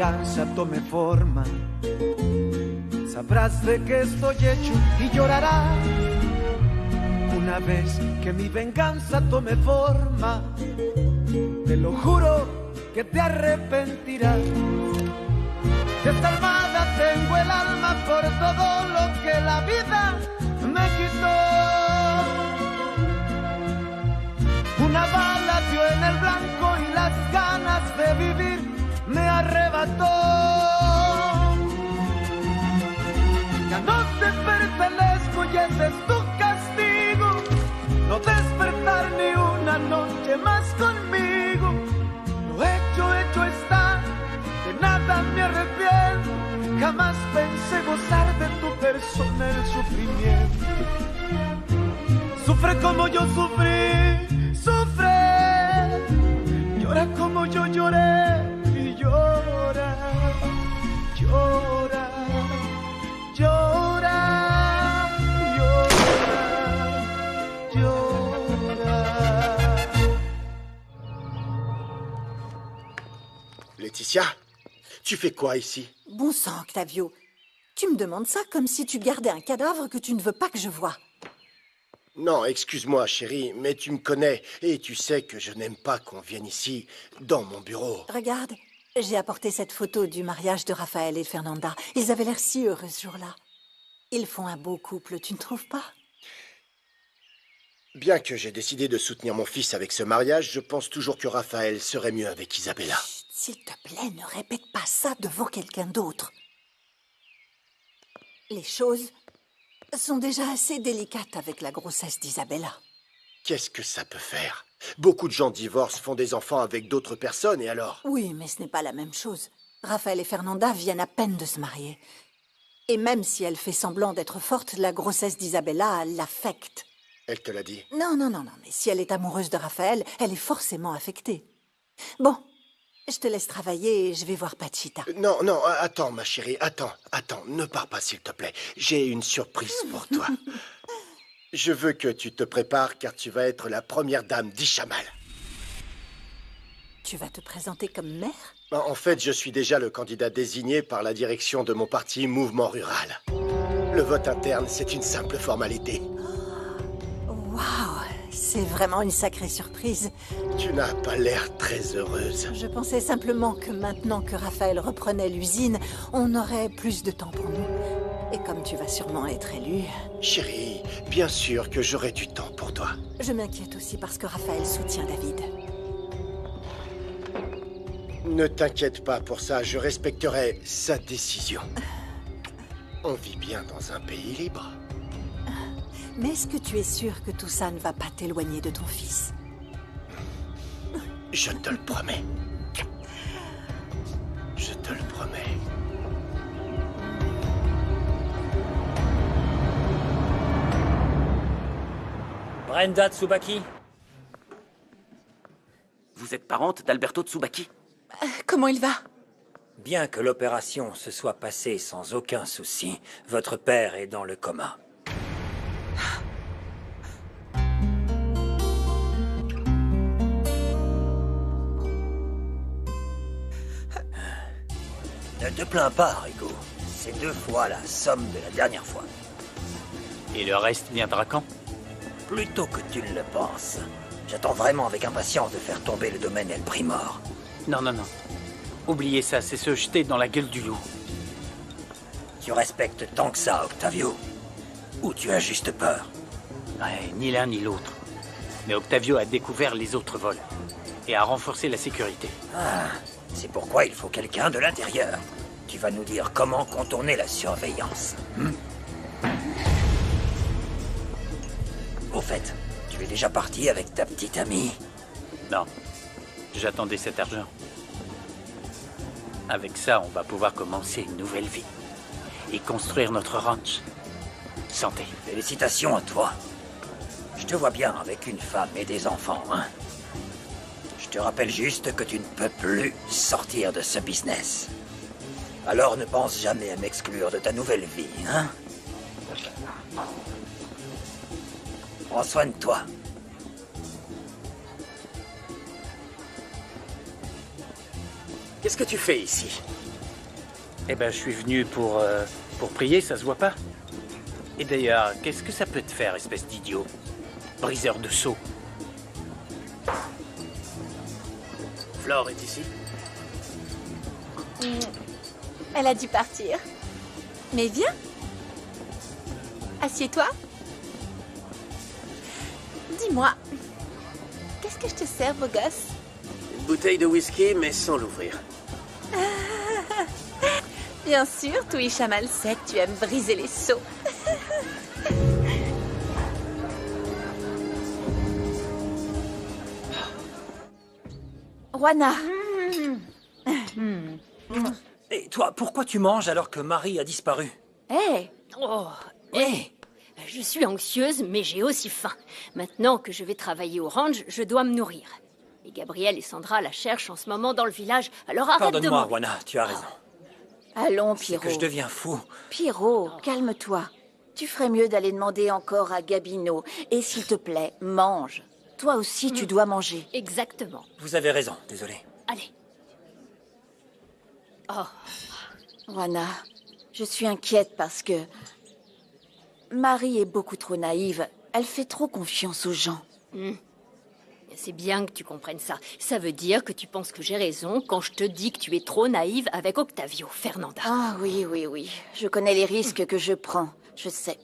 venganza tome forma, sabrás de qué estoy hecho y llorarás. Una vez que mi venganza tome forma, te lo juro que te arrepentirás. De esta almohada tengo el alma por todo lo que la vida me quitó. Una bala dio en el blanco y las ganas de vivir me arrebató. Ya no te pertenezco y ese es tu castigo, no despertar ni una noche más conmigo. Lo hecho está, de nada me arrepiento. Jamás pensé gozar de tu persona el sufrimiento. Sufre como yo sufrí, sufre. Llora como yo lloré y llora, llora, llora, llora, llora. Laetitia, tu fais quoi ici? Bon sang, Octavio. Tu me demandes ça comme si tu gardais un cadavre que tu ne veux pas que je voie. Non, excuse-moi, chérie, mais tu me connais et tu sais que je n'aime pas qu'on vienne ici, dans mon bureau. Regarde, j'ai apporté cette photo du mariage de Raphaël et Fernanda. Ils avaient l'air si heureux ce jour-là. Ils font un beau couple, tu ne trouves pas? Bien que j'ai décidé de soutenir mon fils avec ce mariage, je pense toujours que Raphaël serait mieux avec Isabella. Chut, s'il te plaît, ne répète pas ça devant quelqu'un d'autre. Les choses sont déjà assez délicates avec la grossesse d'Isabella. Qu'est-ce que ça peut faire? Beaucoup de gens divorcent, font des enfants avec d'autres personnes, et alors? Oui, mais ce n'est pas la même chose. Raphaël et Fernanda viennent à peine de se marier. Et même si elle fait semblant d'être forte, la grossesse d'Isabella l'affecte. Elle te l'a dit? Non, mais si elle est amoureuse de Raphaël, elle est forcément affectée. Bon, je te laisse travailler et je vais voir Pachita. Non, attends, ma chérie, attends, ne pars pas, s'il te plaît. J'ai une surprise pour toi. Je veux que tu te prépares, car tu vas être la première dame d'Ishamal. Tu vas te présenter comme mère? En fait, je suis déjà le candidat désigné par la direction de mon parti Mouvement Rural. Le vote interne, c'est une simple formalité. Waouh, c'est vraiment une sacrée surprise. Tu n'as pas l'air très heureuse. Je pensais simplement que maintenant que Raphaël reprenait l'usine, on aurait plus de temps pour nous. Et comme tu vas sûrement être élu... Chérie, bien sûr que j'aurai du temps pour toi. Je m'inquiète aussi parce que Raphaël soutient David. Ne t'inquiète pas pour ça, je respecterai sa décision. On vit bien dans un pays libre. Mais est-ce que tu es sûr que tout ça ne va pas t'éloigner de ton fils? Je te le promets. Je te le promets. Brenda Tsubaki? Vous êtes parente d'Alberto Tsubaki? Comment il va? Bien que l'opération se soit passée sans aucun souci, votre père est dans le coma. Ne te plains pas, Rico. C'est 2 fois la somme de la dernière fois. Et le reste viendra quand? Plutôt que tu ne le penses. J'attends vraiment avec impatience de faire tomber le domaine El Primor. Non. Oubliez ça, c'est se jeter dans la gueule du loup. Tu respectes tant que ça, Octavio? Ou tu as juste peur? Ouais, ni l'un ni l'autre. Mais Octavio a découvert les autres vols et a renforcé la sécurité. Ah, c'est pourquoi il faut quelqu'un de l'intérieur. Tu vas nous dire comment contourner la surveillance. Au fait, tu es déjà parti avec ta petite amie? Non, j'attendais cet argent. Avec ça, on va pouvoir commencer une nouvelle vie et construire notre ranch. Santé. Félicitations à toi. Je te vois bien avec une femme et des enfants, hein? Je te rappelle juste que tu ne peux plus sortir de ce business. Alors ne pense jamais à m'exclure de ta nouvelle vie, hein? Prends soin de toi. Qu'est-ce que tu fais ici? Eh ben, je suis venu pour prier, ça se voit pas. Et d'ailleurs, qu'est-ce que ça peut te faire, espèce d'idiot? Briseur de seaux. Flore est ici? Elle a dû partir. Mais viens. Assieds-toi. Dis-moi, qu'est-ce que je te sers, beau gosse? Une bouteille de whisky, mais sans l'ouvrir. Bien sûr, Touy Chamal sait que tu aimes briser les seaux. Juana, Et toi, pourquoi tu manges alors que Marie a disparu? hé, Oh, hé. Je suis anxieuse, mais j'ai aussi faim. Maintenant que je vais travailler au ranch, je dois me nourrir. Et Gabriel et Sandra la cherchent en ce moment dans le village, alors arrête de Pardonne-moi, mentir. Juana, tu as raison. allons, C'est Pierrot. que je deviens fou. Pierrot, calme-toi. Tu ferais mieux d'aller demander encore à Gabino. Et s'il te plaît, mange. Toi aussi, tu dois manger. Exactement. Vous avez raison, désolé. Allez. Oh, Juana, je suis inquiète parce que Marie est beaucoup trop naïve. Elle fait trop confiance aux gens. c'est bien que tu comprennes ça. Ça veut dire que tu penses que j'ai raison quand je te dis que tu es trop naïve avec Octavio, Fernanda. Ah oui, oui, oui. Je connais les risques que je prends. Je sais.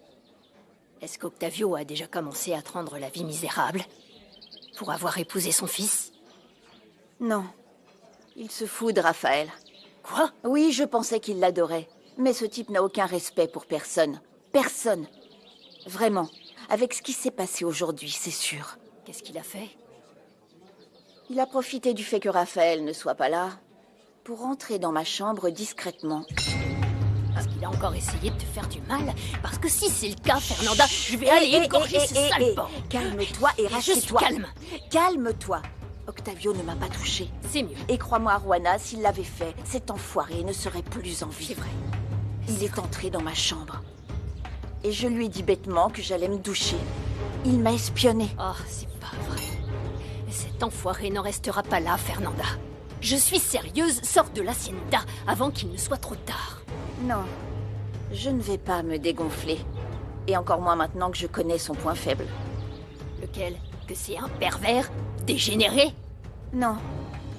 Est-ce qu'Octavio a déjà commencé à te rendre la vie misérable pour avoir épousé son fils? Non. Il se fout de Raphaël. Quoi? Oui, je pensais qu'il l'adorait. Mais ce type n'a aucun respect pour personne. Personne. Vraiment. Avec ce qui s'est passé aujourd'hui, c'est sûr. Qu'est-ce qu'il a fait? Il a profité du fait que Raphaël ne soit pas là pour entrer dans ma chambre discrètement. Est-ce qu'il a encore essayé de te faire du mal? Parce que si c'est le cas, Fernanda, je vais aller égorger ce sale porc. Calme-toi et Je suis rassieds-toi. calme. Calme-toi. Octavio ne m'a pas touché. C'est mieux. Et crois-moi, Juana, s'il l'avait fait, cet enfoiré ne serait plus en vie. C'est vrai. Il est entré dans ma chambre. Et je lui ai dit bêtement que j'allais me doucher. Il m'a espionné. Oh, c'est pas vrai. Cet enfoiré n'en restera pas là, Fernanda. Je suis sérieuse, sors de l'hacienda avant qu'il ne soit trop tard. Non, je ne vais pas me dégonfler. Et encore moins maintenant que je connais son point faible. Lequel? Que c'est un pervers? Dégénéré? Non,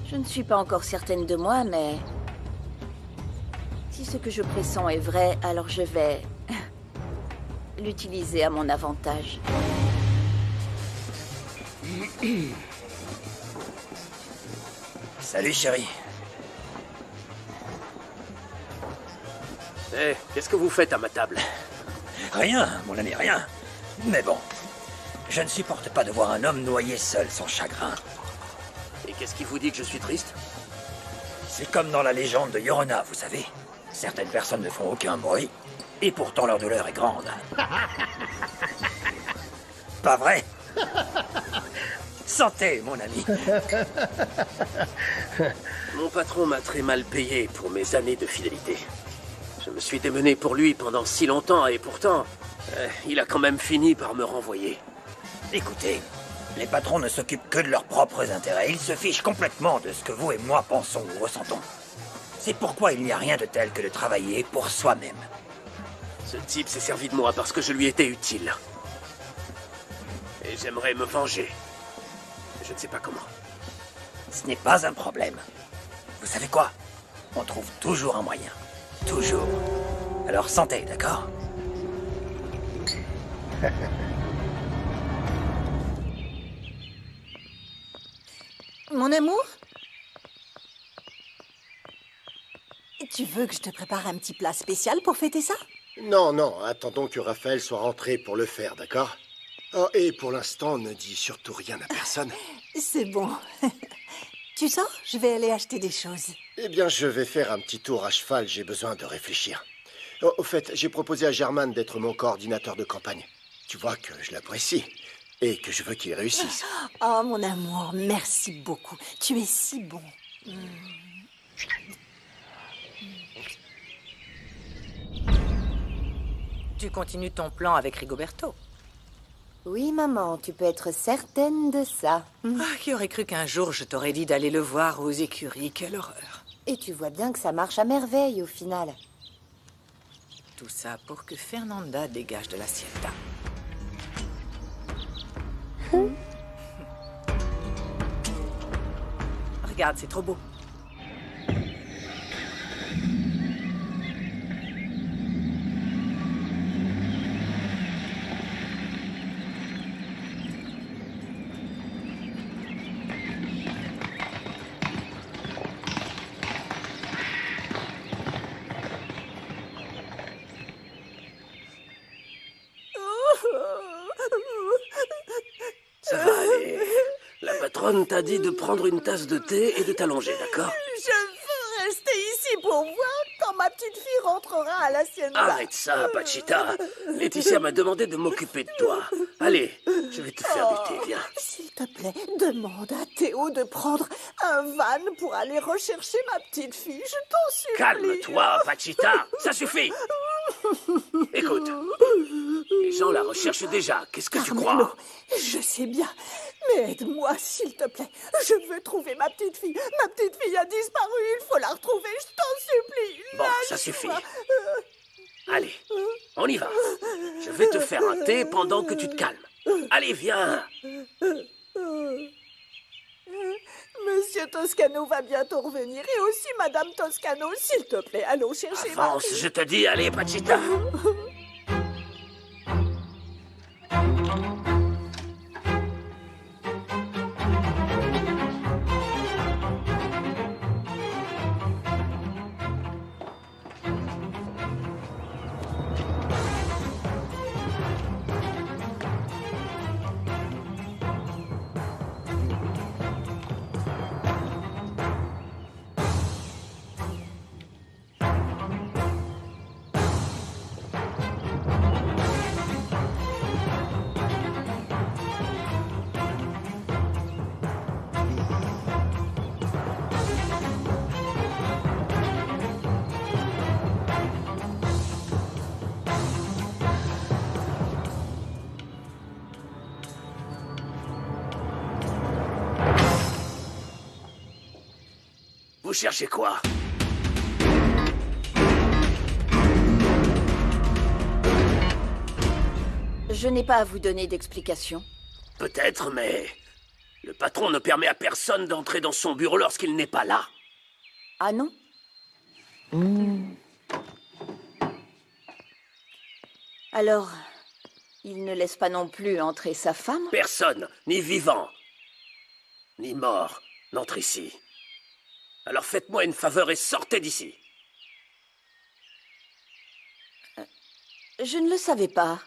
je ne suis pas encore certaine de moi, mais... Si ce que je pressens est vrai, alors je vais... l'utiliser à mon avantage. Salut, chérie. Eh, qu'est-ce que vous faites à ma table? Rien, mon ami, rien. Mais bon, je ne supporte pas de voir un homme noyé seul sans chagrin. Et qu'est-ce qui vous dit que je suis triste? C'est comme dans la légende de Yorona, vous savez. Certaines personnes ne font aucun bruit, et pourtant leur douleur est grande. Pas vrai? Santé, mon ami. Mon patron m'a très mal payé pour mes années de fidélité. Je me suis démené pour lui pendant si longtemps et pourtant, il a quand même fini par me renvoyer. Écoutez, les patrons ne s'occupent que de leurs propres intérêts. Ils se fichent complètement de ce que vous et moi pensons ou ressentons. C'est pourquoi il n'y a rien de tel que de travailler pour soi-même. Ce type s'est servi de moi parce que je lui étais utile. Et j'aimerais me venger. Je ne sais pas comment. Ce n'est pas un problème. Vous savez quoi? On trouve toujours un moyen. Toujours. Alors santé, d'accord? Mon amour? Tu veux que je te prépare un petit plat spécial pour fêter ça? Non, non, attendons que Raphaël soit rentré pour le faire, d'accord? Oh, et pour l'instant, ne dis surtout rien à personne. C'est bon. Tu sors? Je vais aller acheter des choses. Eh bien, je vais faire un petit tour à cheval, j'ai besoin de réfléchir. Oh, au fait, j'ai proposé à Germain d'être mon coordinateur de campagne. Tu vois que je l'apprécie et que je veux qu'il réussisse. Oh, mon amour, merci beaucoup. Tu es si bon. Tu continues ton plan avec Rigoberto. Oui, maman, tu peux être certaine de ça. Ah, qui aurait cru qu'un jour je t'aurais dit d'aller le voir aux écuries, quelle horreur. Et tu vois bien que ça marche à merveille, au final. Tout ça pour que Fernanda dégage de la Hacienda. Regarde, c'est trop beau. Ça va aller. La patronne t'a dit de prendre une tasse de thé et de t'allonger, d'accord? Je veux rester ici pour voir quand ma petite fille rentrera à la sienne. Arrête ça, Pachita. Laetitia m'a demandé de m'occuper de toi. Allez, je vais te faire du thé, viens. S'il te plaît, demande à Théo de prendre un van pour aller rechercher ma petite fille. Je t'en supplie. Calme-toi, Pachita. Ça suffit. Écoute, les gens la recherchent déjà. Qu'est-ce que tu Carmelo, crois? je sais bien, mais aide-moi, s'il te plaît. Je veux trouver ma petite fille. Ma petite fille a disparu, il faut la retrouver, je t'en supplie. Bon, ça suffit. Allez, on y va. Je vais te faire un thé pendant que tu te calmes. Allez, viens. Monsieur Toscano va bientôt revenir, et aussi Madame Toscano, s'il te plaît, allons chercher ma Avance, fille. je te dis, allez, Pachita. Vous cherchez quoi? Je n'ai pas à vous donner d'explication. Peut-être, mais le patron ne permet à personne d'entrer dans son bureau lorsqu'il n'est pas là. Ah non? Alors, il ne laisse pas non plus entrer sa femme? Personne, ni vivant, ni mort, n'entre ici. Alors faites-moi une faveur et sortez d'ici. Je ne le savais pas,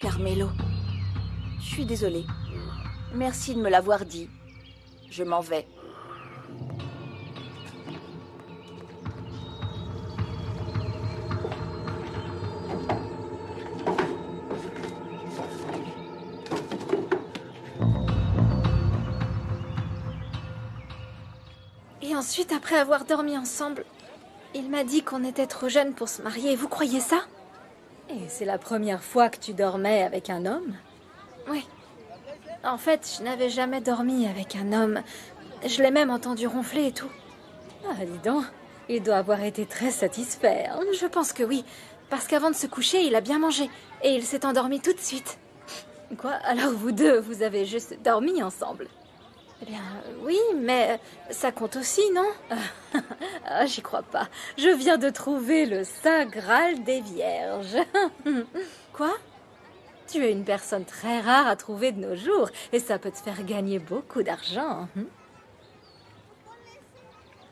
Carmelo. Je suis désolée. Merci de me l'avoir dit. Je m'en vais. Et ensuite, après avoir dormi ensemble, il m'a dit qu'on était trop jeunes pour se marier. Vous croyez ça? Et c'est la première fois que tu dormais avec un homme? Oui. En fait, je n'avais jamais dormi avec un homme. Je l'ai même entendu ronfler et tout. Ah, dis donc, il doit avoir été très satisfait, hein? Je pense que oui. Parce qu'avant de se coucher, il a bien mangé. Et il s'est endormi tout de suite. Quoi? Alors vous deux, vous avez juste dormi ensemble? Eh bien, oui, mais ça compte aussi, non? Ah, j'y crois pas. Je viens de trouver le Saint Graal des Vierges. Quoi? Tu es une personne très rare à trouver de nos jours, et ça peut te faire gagner beaucoup d'argent.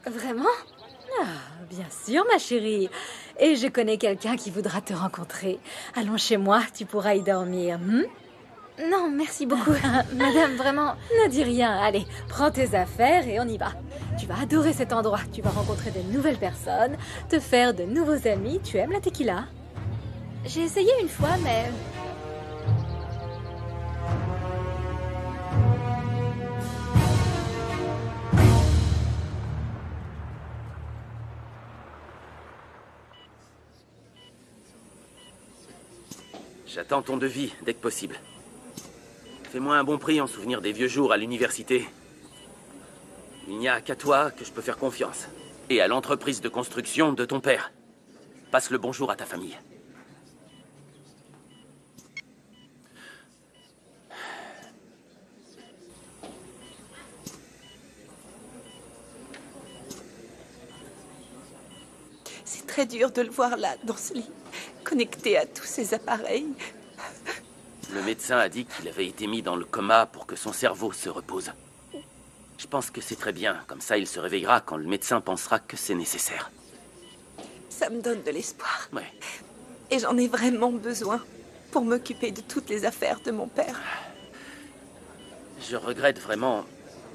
Vraiment? Ah, bien sûr, ma chérie. Et je connais quelqu'un qui voudra te rencontrer. Allons chez moi, tu pourras y dormir. Non, merci beaucoup. Madame, vraiment... Ne dis rien. Allez, prends tes affaires et on y va. Tu vas adorer cet endroit. Tu vas rencontrer de nouvelles personnes, te faire de nouveaux amis. Tu aimes la tequila? J'ai essayé une fois, mais... J'attends ton devis dès que possible. Fais-moi un bon prix en souvenir des vieux jours à l'université. Il n'y a qu'à toi que je peux faire confiance. Et à l'entreprise de construction de ton père. Passe le bonjour à ta famille. C'est très dur de le voir là, dans ce lit, connecté à tous ces appareils. Le médecin a dit qu'il avait été mis dans le coma pour que son cerveau se repose. Je pense que c'est très bien. Comme ça, il se réveillera quand le médecin pensera que c'est nécessaire. Ça me donne de l'espoir. Ouais. Et j'en ai vraiment besoin pour m'occuper de toutes les affaires de mon père. Je regrette vraiment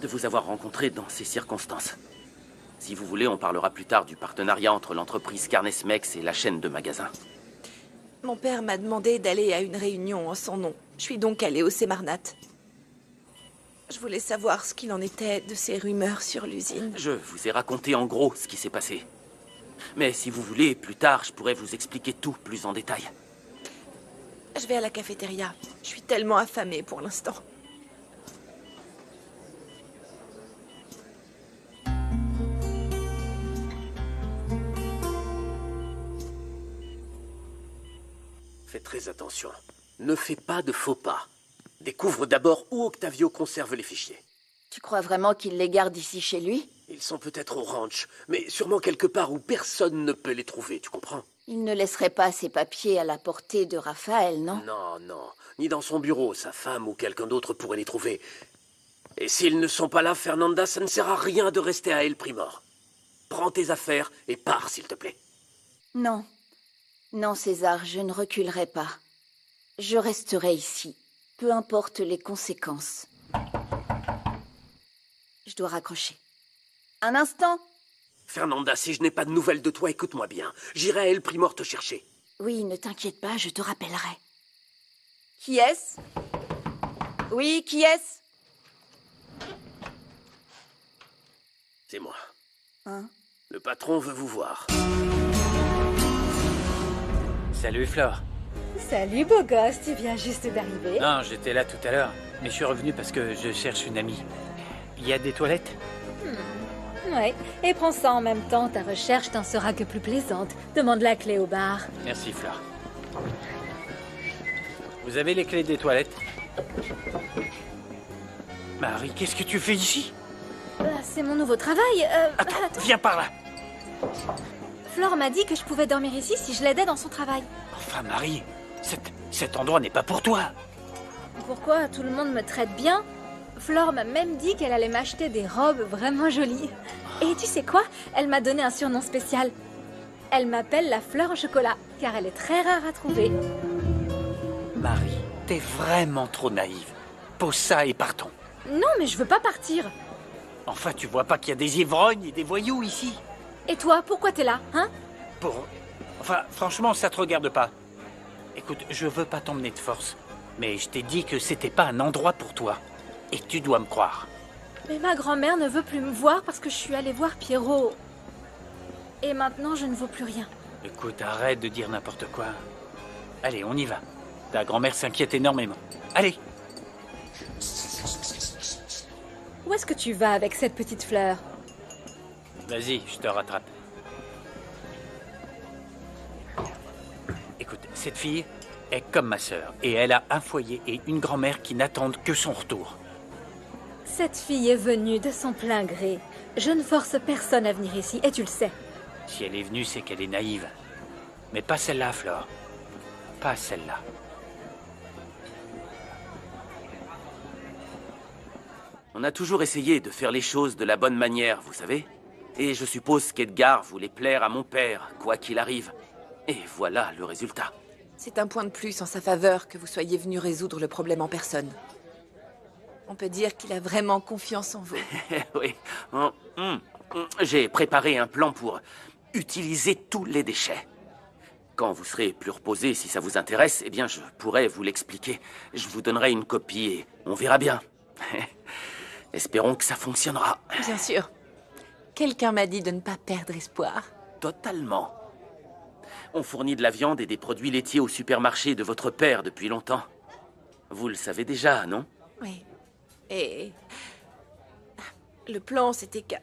de vous avoir rencontré dans ces circonstances. Si vous voulez, on parlera plus tard du partenariat entre l'entreprise Carnesmex et la chaîne de magasins. Mon père m'a demandé d'aller à une réunion en son nom. Je suis donc allée au Semarnat. Je voulais savoir ce qu'il en était de ces rumeurs sur l'usine. Je vous ai raconté en gros ce qui s'est passé. Mais si vous voulez, plus tard, je pourrais vous expliquer tout plus en détail. Je vais à la cafétéria. Je suis tellement affamée pour l'instant. Fais très attention. Ne fais pas de faux pas. Découvre d'abord où Octavio conserve les fichiers. Tu crois vraiment qu'il les garde ici chez lui? Ils sont peut-être au ranch, mais sûrement quelque part où personne ne peut les trouver, tu comprends? Il ne laisserait pas ces papiers à la portée de Raphaël, non? Non, non. Ni dans son bureau, sa femme ou quelqu'un d'autre pourrait les trouver. Et s'ils ne sont pas là, Fernanda, ça ne sert à rien de rester à El Primor. Prends tes affaires et pars, s'il te plaît. Non. Non, César, je ne reculerai pas. Je resterai ici, peu importe les conséquences. Je dois raccrocher. Un instant. Fernanda, si je n'ai pas de nouvelles de toi, écoute-moi bien. J'irai à El Primor te chercher. Oui, ne t'inquiète pas, je te rappellerai. Qui est-ce? Oui, qui est-ce? C'est moi. Hein? Le patron veut vous voir. Salut, Flore. Salut, beau gosse, tu viens juste d'arriver. Non, j'étais là tout à l'heure, mais je suis revenu parce que je cherche une amie. Il y a des toilettes? Ouais, et prends ça en même temps, ta recherche t'en sera que plus plaisante. Demande la clé au bar. Merci, Flore. Vous avez les clés des toilettes? Marie, qu'est-ce que tu fais ici? C'est mon nouveau travail. Attends, viens par là. Flore m'a dit que je pouvais dormir ici si je l'aidais dans son travail. Enfin, Marie, cet endroit n'est pas pour toi. Pourquoi tout le monde me traite bien? Flore m'a même dit qu'elle allait m'acheter des robes vraiment jolies. Et tu sais quoi? Elle m'a donné un surnom spécial. Elle m'appelle la fleur au chocolat, car elle est très rare à trouver. Marie, t'es vraiment trop naïve. Pose ça et partons. Non, mais je veux pas partir. Enfin, tu vois pas qu'il y a des ivrognes et des voyous ici? Et toi, pourquoi t'es là, hein? Enfin, franchement, ça te regarde pas. Écoute, je veux pas t'emmener de force, mais je t'ai dit que c'était pas un endroit pour toi. Et tu dois me croire. Mais ma grand-mère ne veut plus me voir parce que je suis allée voir Pierrot. Et maintenant, je ne vaux plus rien. Écoute, arrête de dire n'importe quoi. Allez, on y va. Ta grand-mère s'inquiète énormément. Allez! Où est-ce que tu vas avec cette petite fleur? Vas-y, je te rattrape. Écoute, cette fille est comme ma sœur, et elle a un foyer et une grand-mère qui n'attendent que son retour. Cette fille est venue de son plein gré. Je ne force personne à venir ici, et tu le sais. Si elle est venue, c'est qu'elle est naïve. Mais pas celle-là, Flore. Pas celle-là. On a toujours essayé de faire les choses de la bonne manière, vous savez. Et je suppose qu'Edgar voulait plaire à mon père, quoi qu'il arrive. Et voilà le résultat. C'est un point de plus en sa faveur que vous soyez venu résoudre le problème en personne. On peut dire qu'il a vraiment confiance en vous. Oui. J'ai préparé un plan pour utiliser tous les déchets. Quand vous serez plus reposé, si ça vous intéresse, eh bien, je pourrais vous l'expliquer. Je vous donnerai une copie et on verra bien. Espérons que ça fonctionnera. Bien sûr. Quelqu'un m'a dit de ne pas perdre espoir. Totalement. On fournit de la viande et des produits laitiers au supermarché de votre père depuis longtemps. Vous le savez déjà, non? Oui. Et... le plan, c'était que...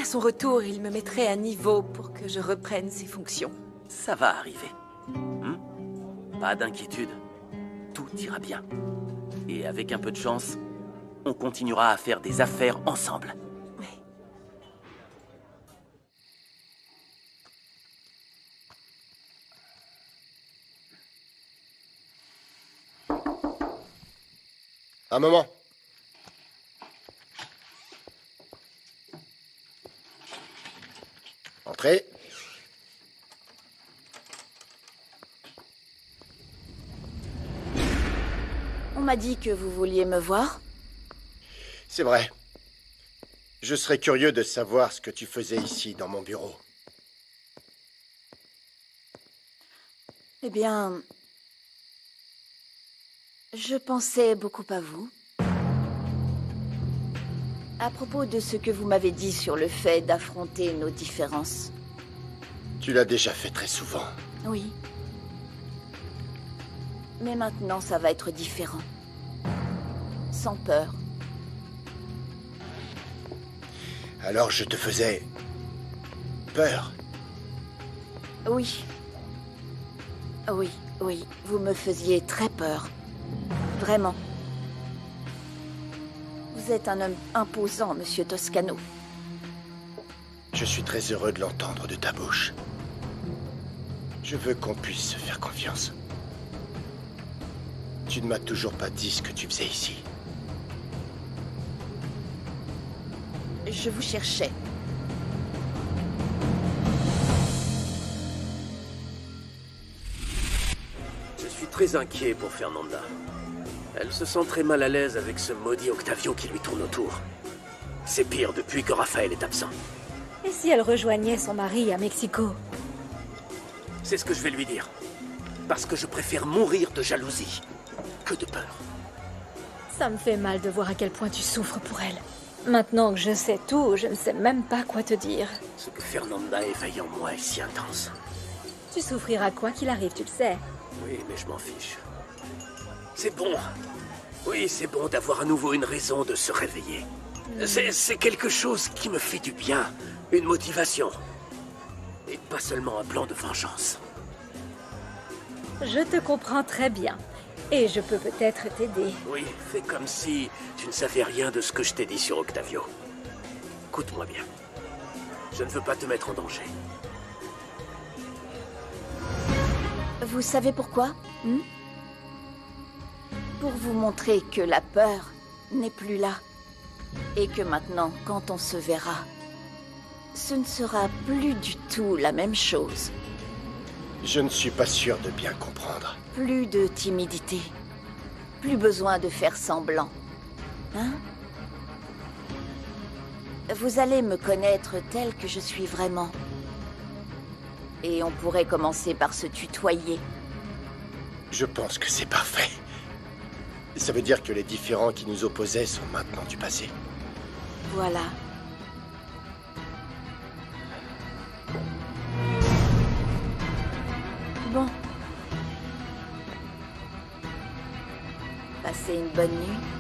son retour, il me mettrait à niveau pour que je reprenne ses fonctions. Ça va arriver. Pas d'inquiétude. Tout ira bien. Et avec un peu de chance, on continuera à faire des affaires ensemble. Un moment. Entrez. On m'a dit que vous vouliez me voir. C'est vrai. Je serais curieux de savoir ce que tu faisais ici, dans mon bureau. Eh bien, je pensais beaucoup à vous. À propos de ce que vous m'avez dit sur le fait d'affronter nos différences. Tu l'as déjà fait très souvent. Oui. Mais maintenant, ça va être différent. Sans peur. Alors je te faisais peur. Oui. Oui, oui, vous me faisiez très peur. Vraiment. Vous êtes un homme imposant, Monsieur Toscano. Je suis très heureux de l'entendre de ta bouche. Je veux qu'on puisse se faire confiance. Tu ne m'as toujours pas dit ce que tu faisais ici. Je vous cherchais. Je suis très inquiet pour Fernanda. Elle se sent très mal à l'aise avec ce maudit Octavio qui lui tourne autour. C'est pire depuis que Raphaël est absent. Et si elle rejoignait son mari à Mexico? C'est ce que je vais lui dire. Parce que je préfère mourir de jalousie que de peur. Ça me fait mal de voir à quel point tu souffres pour elle. Maintenant que je sais tout, je ne sais même pas quoi te dire. Ce que Fernanda éveille en moi est si intense. Tu souffriras quoi qu'il arrive, tu le sais. Oui, mais je m'en fiche. C'est bon. Oui, c'est bon d'avoir à nouveau une raison de se réveiller. C'est quelque chose qui me fait du bien. Une motivation. Et pas seulement un plan de vengeance. Je te comprends très bien. Et je peux peut-être t'aider. Oui, fais comme si tu ne savais rien de ce que je t'ai dit sur Octavio. Écoute-moi bien. Je ne veux pas te mettre en danger. Vous savez pourquoi Pour vous montrer que la peur n'est plus là. Et que maintenant, quand on se verra, ce ne sera plus du tout la même chose. Je ne suis pas sûr de bien comprendre. Plus de timidité. Plus besoin de faire semblant. Hein? Vous allez me connaître tel que je suis vraiment. Et on pourrait commencer par se tutoyer. Je pense que c'est parfait. Ça veut dire que les différends qui nous opposaient sont maintenant du passé. Voilà. Bon. Passez une bonne nuit.